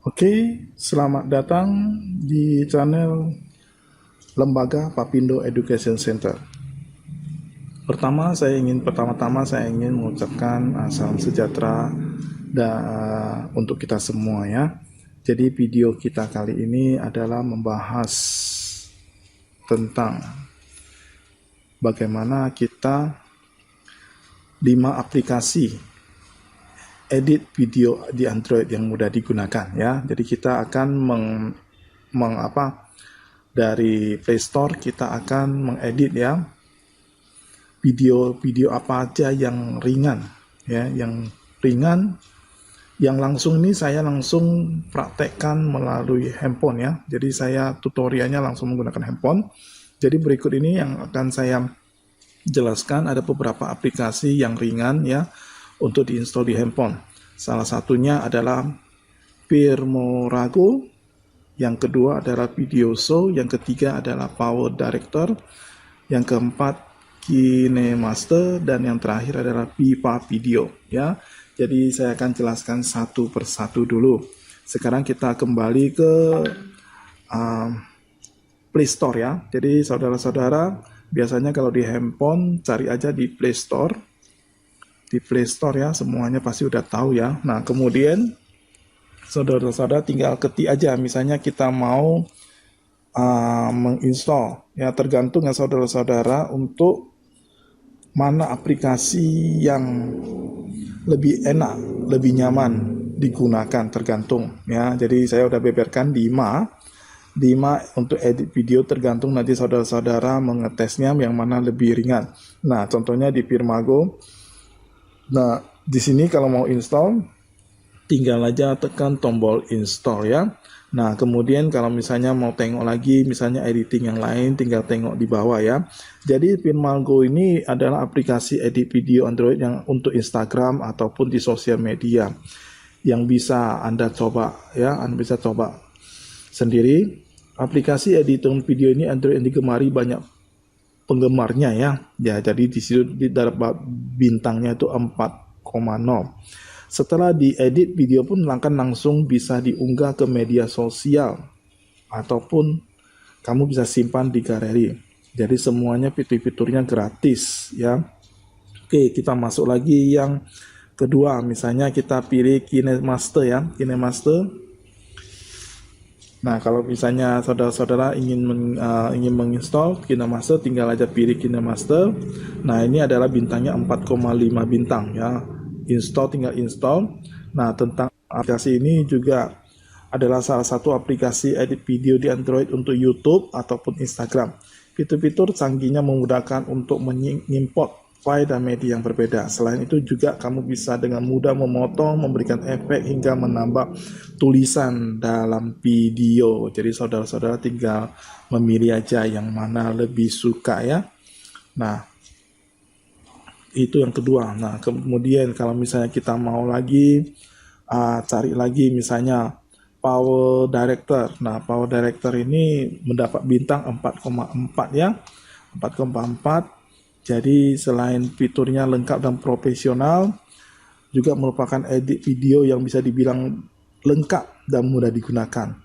Oke, selamat datang di channel Lembaga Papindo Education Center. Pertama-tama saya ingin mengucapkan salam sejahtera untuk kita semua ya. Jadi video kita kali ini adalah membahas tentang bagaimana kita 5 aplikasi edit video di Android yang mudah digunakan ya. Jadi kita akan dari Play Store kita akan mengedit ya video apa aja yang ringan ya, yang langsung ini saya langsung praktekkan melalui handphone ya. Jadi saya tutorialnya langsung menggunakan handphone. Jadi berikut ini yang akan saya jelaskan, ada beberapa aplikasi yang ringan ya untuk diinstal di handphone. Salah satunya adalah Firmorago, yang kedua adalah Video Show, yang ketiga adalah Power Director, yang keempat KineMaster, dan yang terakhir adalah Viva Video ya. Jadi saya akan jelaskan satu persatu dulu. Sekarang kita kembali ke Play Store ya. Jadi saudara-saudara, biasanya kalau di handphone cari aja di Play Store. Di Play Store ya, semuanya pasti udah tahu ya. Nah, kemudian saudara-saudara tinggal ketik aja, misalnya kita mau menginstall ya, tergantung ya saudara-saudara untuk mana aplikasi yang lebih enak, lebih nyaman digunakan, tergantung ya. Jadi saya udah beberkan 5 untuk edit video, tergantung nanti saudara-saudara mengetesnya yang mana lebih ringan. Nah, contohnya di Firmorago. Nah, di sini kalau mau install, tinggal aja tekan tombol install ya. Nah, kemudian kalau misalnya mau tengok lagi, misalnya editing yang lain, tinggal tengok di bawah ya. Jadi Firmorago ini adalah aplikasi edit video Android yang untuk Instagram ataupun di sosial media yang bisa Anda coba ya. Anda bisa coba sendiri. Aplikasi editing video ini Android yang digemari banyak penggemarnya ya. Ya, jadi di situ di dalam bintangnya itu 4,0. Setelah diedit, video pun akan langsung bisa diunggah ke media sosial ataupun kamu bisa simpan di galeri. Jadi semuanya fitur-fiturnya gratis ya. Oke, kita masuk lagi yang kedua. Misalnya kita pilih KineMaster ya, KineMaster. Nah, kalau misalnya saudara-saudara ingin menginstall KineMaster, tinggal aja pilih KineMaster. Nah, ini adalah bintangnya 4,5 bintang ya. Tinggal install. Nah, tentang aplikasi ini juga adalah salah satu aplikasi edit video di Android untuk YouTube ataupun Instagram. Fitur-fitur canggihnya memudahkan untuk mengimport file dan media yang berbeda. Selain itu juga kamu bisa dengan mudah memotong, memberikan efek hingga menambah tulisan dalam video. Jadi saudara-saudara tinggal memilih aja yang mana lebih suka ya. Nah, itu yang kedua. Nah, kemudian kalau misalnya kita mau lagi cari lagi misalnya Power Director. Nah, Power Director ini mendapat bintang 4,4 ya. 4,4. Jadi selain fiturnya lengkap dan profesional, juga merupakan edit video yang bisa dibilang lengkap dan mudah digunakan.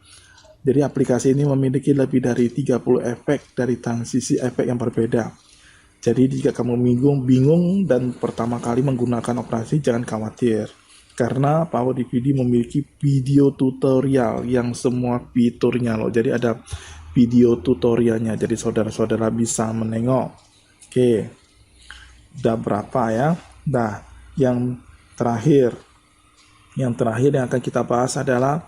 Jadi aplikasi ini memiliki lebih dari 30 efek dari transisi efek yang berbeda. Jadi jika kamu bingung dan pertama kali menggunakan operasi, jangan khawatir. Karena Power DVD memiliki video tutorial yang semua fiturnya loh. Jadi ada video tutorialnya, jadi saudara-saudara bisa menengok. Oke, udah berapa ya? Nah, yang terakhir yang akan kita bahas adalah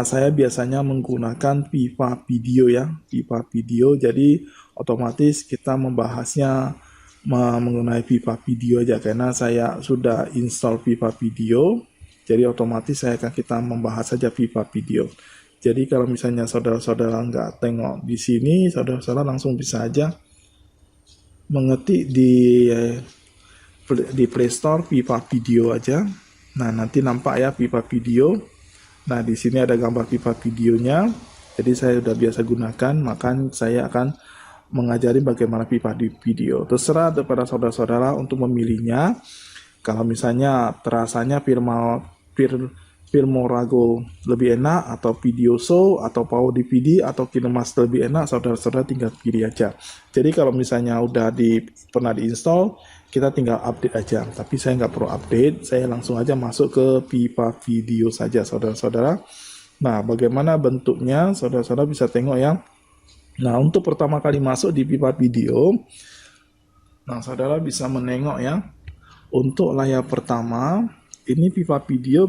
saya biasanya menggunakan Viva Video ya, Viva Video. Jadi otomatis kita membahasnya mengenai Viva Video aja karena saya sudah install Viva Video. Jadi otomatis kita membahas saja Viva Video. Jadi kalau misalnya saudara-saudara nggak tengok di sini, saudara-saudara langsung bisa aja mengetik di Play Store Viva Video aja. Nah, nanti nampak ya Viva Video. Nah, di sini ada gambar Viva Videonya. Jadi saya sudah biasa gunakan, maka saya akan mengajari bagaimana Viva Video. Terserah kepada saudara-saudara untuk memilihnya. Kalau misalnya terasanya Filmorago lebih enak, atau Videoso, atau Power DVD, atau KineMaster lebih enak, saudara-saudara tinggal pilih aja. Jadi kalau misalnya udah pernah diinstal, kita tinggal update aja. Tapi saya nggak perlu update, saya langsung aja masuk ke Pipa Video saja, saudara-saudara. Nah, bagaimana bentuknya, saudara-saudara bisa tengok ya. Nah, untuk pertama kali masuk di Pipa Video, nah saudara bisa menengok ya. Untuk layar pertama, ini Pipa Video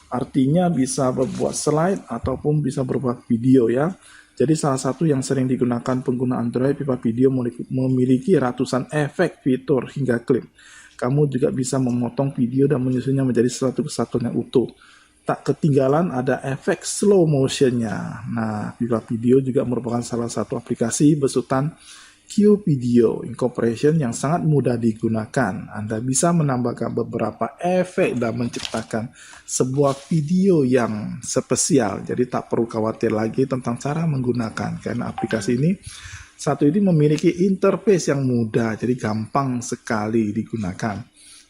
artinya bisa berbuat slide ataupun bisa berbuat video ya. Jadi salah satu yang sering digunakan pengguna Android, Pipa Video memiliki ratusan efek, fitur, hingga klip. Kamu juga bisa memotong video dan menyusunnya menjadi satu kesatuan yang utuh. Tak ketinggalan ada efek slow motionnya. Nah, Pipa Video juga merupakan salah satu aplikasi besutan QVideo Incorporation yang sangat mudah digunakan. Anda bisa menambahkan beberapa efek dan menciptakan sebuah video yang spesial. Jadi tak perlu khawatir lagi tentang cara menggunakan, karena aplikasi ini memiliki interface yang mudah, jadi gampang sekali digunakan.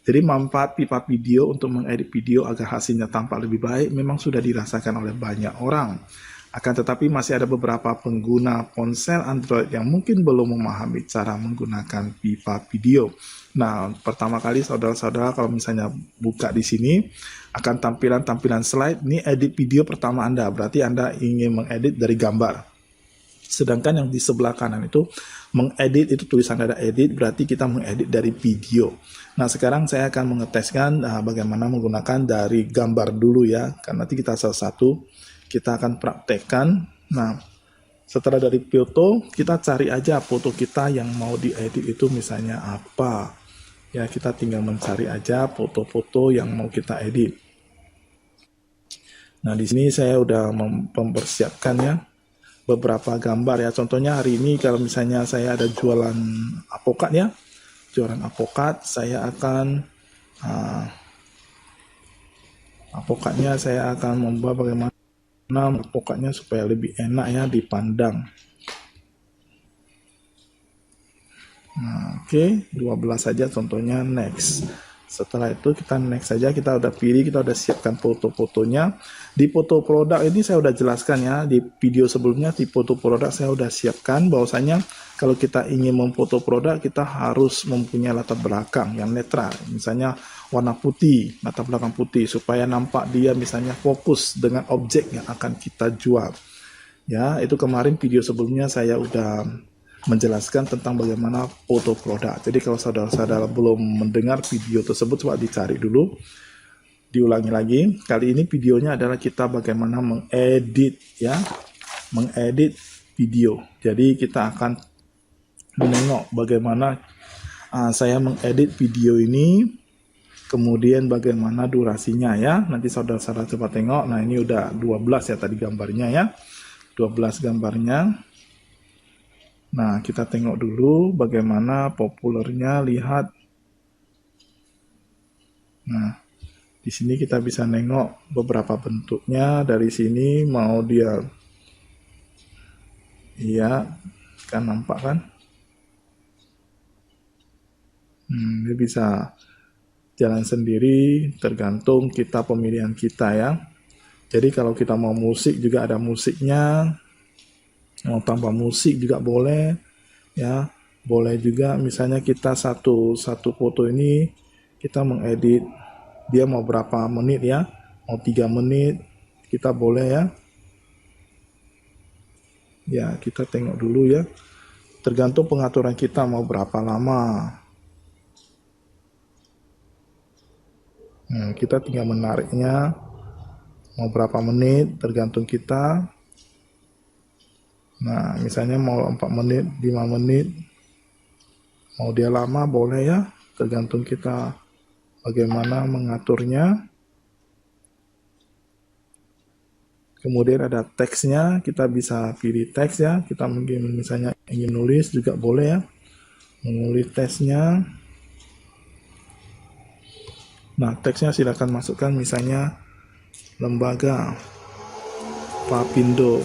Jadi manfaat Pipa Video untuk mengedit video agar hasilnya tampak lebih baik memang sudah dirasakan oleh banyak orang. Akan tetapi masih ada beberapa pengguna ponsel Android yang mungkin belum memahami cara menggunakan Pipa Video. Nah, pertama kali saudara-saudara kalau misalnya buka di sini akan tampilan slide. Ini edit video pertama Anda, berarti Anda ingin mengedit dari gambar. Sedangkan yang di sebelah kanan itu mengedit, itu tulisan ada edit, berarti kita mengedit dari video. Nah, sekarang saya akan mengeteskan bagaimana menggunakan dari gambar dulu ya, karena nanti kita salah satu kita akan praktekkan. Nah, setelah dari foto, kita cari aja foto kita yang mau diedit itu misalnya apa. Ya, kita tinggal mencari aja foto-foto yang mau kita edit. Nah, di sini saya udah mempersiapkan ya beberapa gambar ya. Contohnya hari ini kalau misalnya saya ada jualan apokat ya. Jualan apokat, saya akan apokatnya saya akan membuat bagaimana pokoknya supaya lebih enak ya dipandang. Nah, oke, 12 saja contohnya, next. Setelah itu kita next saja, kita udah pilih, kita udah siapkan foto-fotonya. Di foto produk ini saya udah jelaskan ya, di video sebelumnya di foto produk saya udah siapkan bahwasanya kalau kita ingin memfoto produk kita harus mempunyai latar belakang yang netral. Misalnya warna putih, latar belakang putih supaya nampak dia misalnya fokus dengan objek yang akan kita jual. Ya, itu kemarin video sebelumnya saya udah menjelaskan tentang bagaimana foto produk. Jadi kalau saudara-saudara belum mendengar video tersebut, coba dicari dulu, diulangi lagi. Kali ini videonya adalah kita bagaimana mengedit ya, mengedit video. Jadi kita akan menengok bagaimana saya mengedit video ini, kemudian bagaimana durasinya ya. Nanti saudara-saudara coba tengok. Nah, ini udah 12 ya tadi gambarnya ya, 12 gambarnya. Nah, kita tengok dulu bagaimana populernya, lihat. Nah, di sini kita bisa nengok beberapa bentuknya. Dari sini mau dia, iya, kan nampak kan? Dia bisa jalan sendiri, tergantung kita pemilihan kita ya. Jadi kalau kita mau musik juga ada musiknya. Mau tambah musik juga boleh ya, boleh juga misalnya kita satu foto ini kita mengedit dia mau berapa menit ya, mau 3 menit kita boleh ya. Ya, kita tengok dulu ya, tergantung pengaturan kita mau berapa lama. Kita tinggal menariknya mau berapa menit, tergantung kita. Nah, misalnya mau 4 menit, 5 menit, mau dia lama boleh ya, tergantung kita bagaimana mengaturnya. Kemudian ada teksnya, kita bisa pilih teks ya, kita mungkin misalnya ingin nulis juga boleh ya, menulis teksnya. Nah, teksnya silakan masukkan misalnya lembaga Papindo.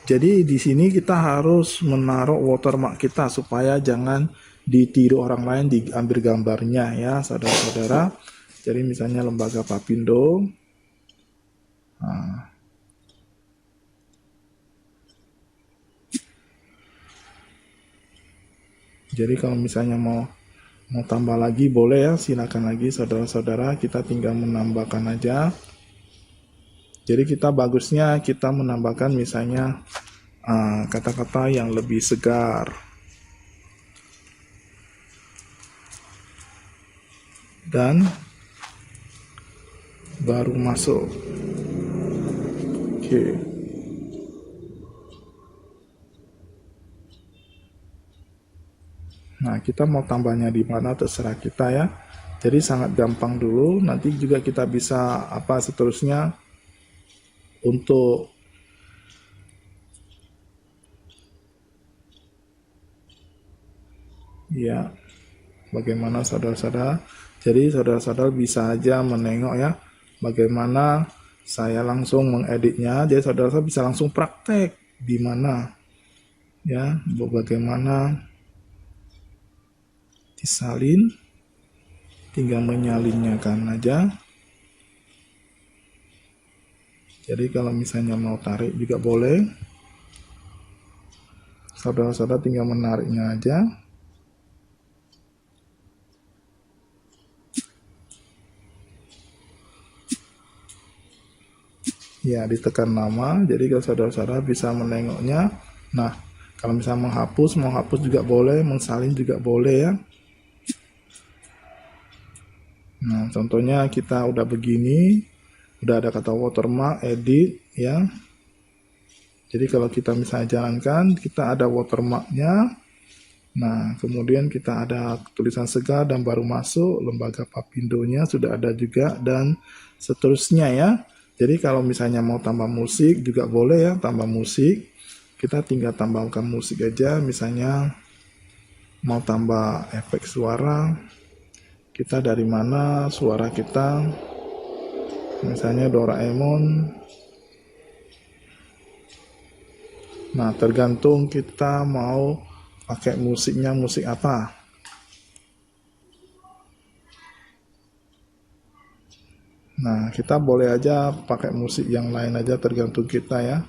Jadi di sini kita harus menaruh watermark kita supaya jangan ditiru orang lain diambil gambarnya ya, saudara-saudara. Jadi misalnya lembaga Papindo. Nah, jadi kalau misalnya mau tambah lagi boleh ya, silakan lagi saudara-saudara, kita tinggal menambahkan aja. Jadi kita bagusnya kita menambahkan misalnya kata-kata yang lebih segar dan baru masuk. Oke. Nah, kita mau tambahnya di mana terserah kita ya. Jadi sangat gampang dulu, nanti juga kita bisa apa seterusnya untuk ya bagaimana saudara-saudara. Jadi saudara-saudara bisa aja menengok ya bagaimana saya langsung mengeditnya. Jadi saudara-saudara bisa langsung praktek di mana ya, bagaimana disalin, tinggal menyalinnya kan aja. Jadi kalau misalnya mau tarik juga boleh, saudara-saudara tinggal menariknya aja. Ya, ditekan nama, jadi kalau saudara-saudara bisa menengoknya. Nah, kalau misalnya mau hapus juga boleh, mensalin juga boleh ya. Nah, contohnya kita udah begini, udah ada kata watermark, edit ya. Jadi kalau kita misalnya jalankan, kita ada watermarknya. Nah, kemudian kita ada tulisan segar dan baru masuk, lembaga Papindonya sudah ada juga, dan seterusnya ya. Jadi kalau misalnya mau tambah musik juga boleh ya, tambah musik. Kita tinggal tambahkan musik aja, misalnya mau tambah efek suara. Kita dari mana suara kita, misalnya Doraemon. Nah, tergantung kita mau pakai musiknya musik apa. Nah, kita boleh aja pakai musik yang lain aja, tergantung kita ya.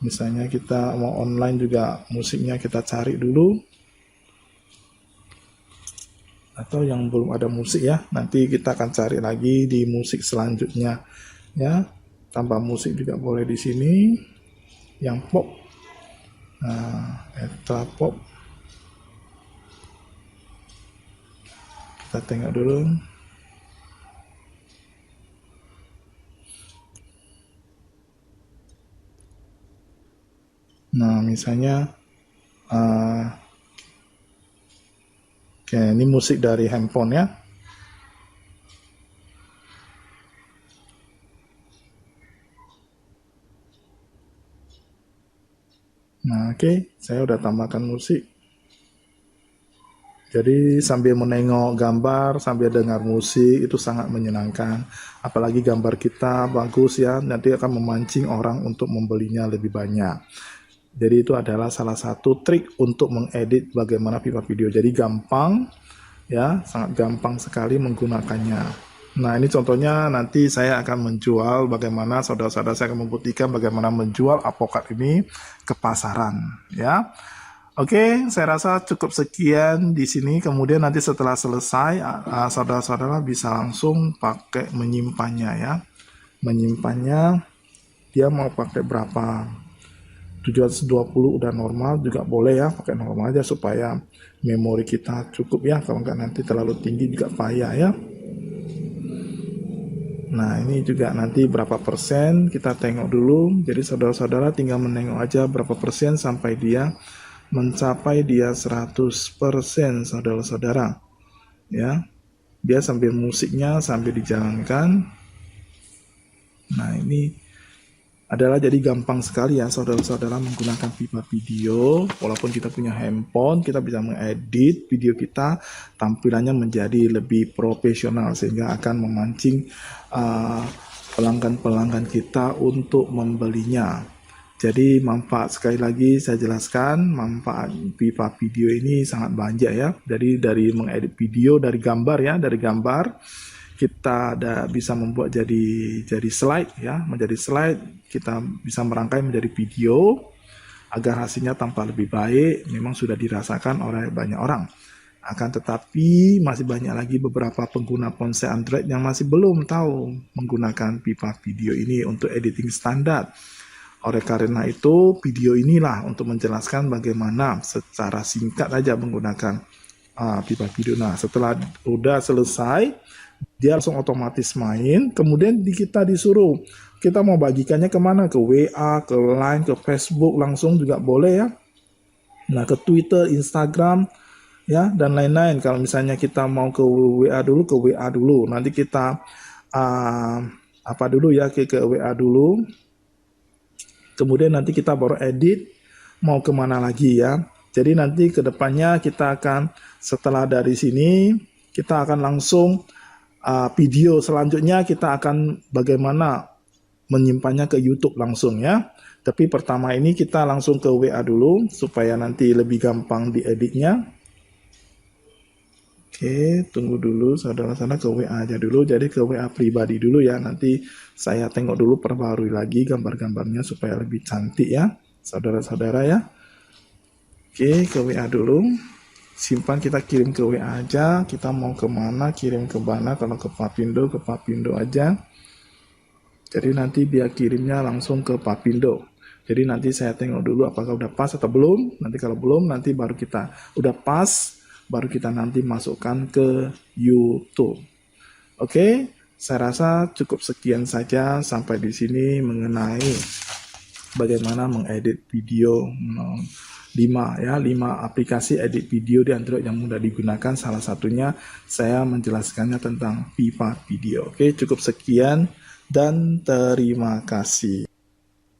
Misalnya kita mau online juga musiknya kita cari dulu. Atau yang belum ada musik ya, nanti kita akan cari lagi di musik selanjutnya. Ya, tambah musik juga boleh di sini. Yang pop. Nah, extra pop. Kita tengok dulu. Nah, misalnya oke, ini musik dari handphone ya. Nah, oke, saya udah tambahkan musik. Jadi sambil menengok gambar, sambil dengar musik itu sangat menyenangkan. Apalagi gambar kita bagus ya, nanti akan memancing orang untuk membelinya lebih banyak. Jadi itu adalah salah satu trik untuk mengedit bagaimana Viva Video. Jadi gampang ya, sangat gampang sekali menggunakannya. Nah, ini contohnya nanti saya akan menjual bagaimana saudara-saudara saya akan membuktikan bagaimana menjual AutoCAD ini ke pasaran ya. Oke, saya rasa cukup sekian di sini. Kemudian nanti setelah selesai, saudara-saudara bisa langsung pakai menyimpannya ya. Menyimpannya, dia mau pakai berapa? 720 udah normal juga boleh ya, pakai normal aja supaya memori kita cukup ya. Kalau nggak nanti terlalu tinggi juga payah ya. Nah, ini juga nanti berapa persen kita tengok dulu. Jadi saudara-saudara tinggal menengok aja berapa persen sampai dia mencapai dia 100% saudara-saudara ya. Dia sambil musiknya sambil dijalankan. Nah, ini adalah jadi gampang sekali ya saudara-saudara menggunakan Viva Video. Walaupun kita punya handphone, kita bisa mengedit video kita tampilannya menjadi lebih profesional sehingga akan memancing pelanggan-pelanggan kita untuk membelinya. Jadi manfaat sekali lagi saya jelaskan, manfaat Viva Video ini sangat banyak ya. Jadi dari mengedit video dari gambar ya, dari gambar kita bisa membuat jadi slide ya, menjadi slide, kita bisa merangkai menjadi video agar hasilnya tampak lebih baik. Memang sudah dirasakan oleh banyak orang. Akan tetapi masih banyak lagi beberapa pengguna ponsel Android yang masih belum tahu menggunakan pipa video ini untuk editing standar. Oleh karena itu, video inilah untuk menjelaskan bagaimana secara singkat aja menggunakan pipa video. Nah, setelah udah selesai, dia langsung otomatis main. Kemudian kita disuruh, kita mau bagikannya kemana? Ke WA, ke Line, ke Facebook, langsung juga boleh ya. Nah, ke Twitter, Instagram, ya, dan lain-lain. Kalau misalnya kita mau ke WA dulu, ke WA dulu. Nanti kita apa dulu ya, ke WA dulu. Kemudian nanti kita baru edit mau kemana lagi ya. Jadi nanti ke depannya kita akan, setelah dari sini, kita akan langsung video selanjutnya kita akan bagaimana menyimpannya ke YouTube langsung ya. Tapi pertama ini kita langsung ke WA dulu supaya nanti lebih gampang dieditnya. Oke, tunggu dulu saudara-saudara, ke WA aja dulu. Jadi ke WA pribadi dulu ya. Nanti saya tengok dulu, perbarui lagi gambar-gambarnya supaya lebih cantik ya, saudara-saudara ya. Oke, ke WA dulu. Simpan, kita kirim ke WA aja. Kita mau kemana, kirim ke mana. Kalau ke Papindo aja. Jadi nanti dia kirimnya langsung ke Papindo. Jadi nanti saya tengok dulu apakah udah pas atau belum. Nanti kalau belum, nanti baru kita udah pas, baru kita nanti masukkan ke YouTube. Oke, saya rasa cukup sekian saja sampai di sini mengenai bagaimana mengedit video 5 aplikasi edit video di Android yang mudah digunakan. Salah satunya saya menjelaskannya tentang pipa video. Oke, cukup sekian dan terima kasih.